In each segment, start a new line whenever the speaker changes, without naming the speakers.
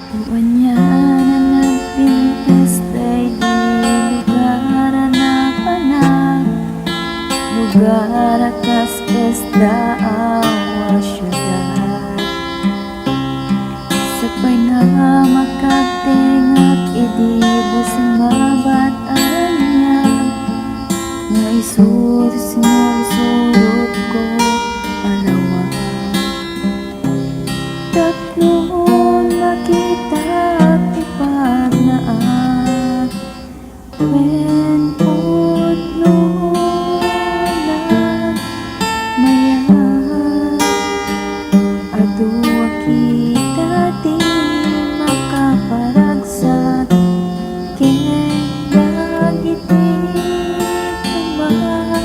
Uwan na nagpintas day di lugar na panag lugar akas pesta awa syudad sapay na makagtingak idibo simabat aranya nga isurot ko alawa tatlong makita tipad na at wenpod nunan mayan adua kita di makaparagsak ken dagiti kumadayan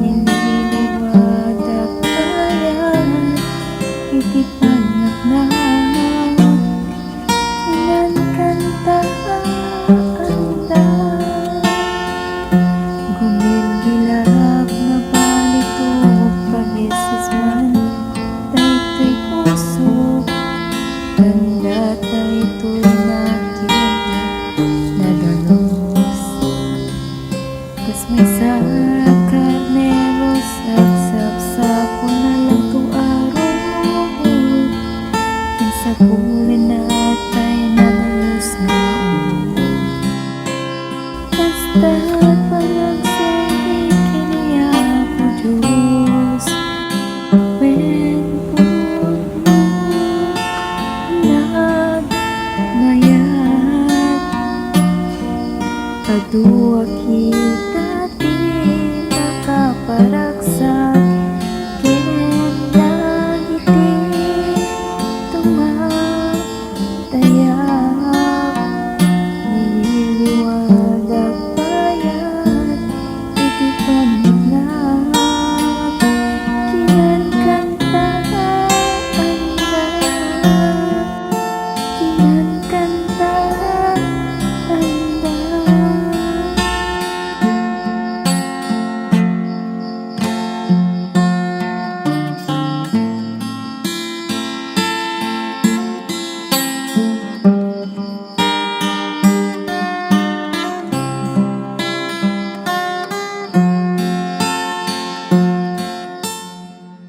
nililiwadak tayan iti panak na ilan kantaanda gumilgilap na balito pagisis man daytoy puso ganda daytoy nakita nadanos kas may karnero sapsap-sapo na lang to araw kinsa po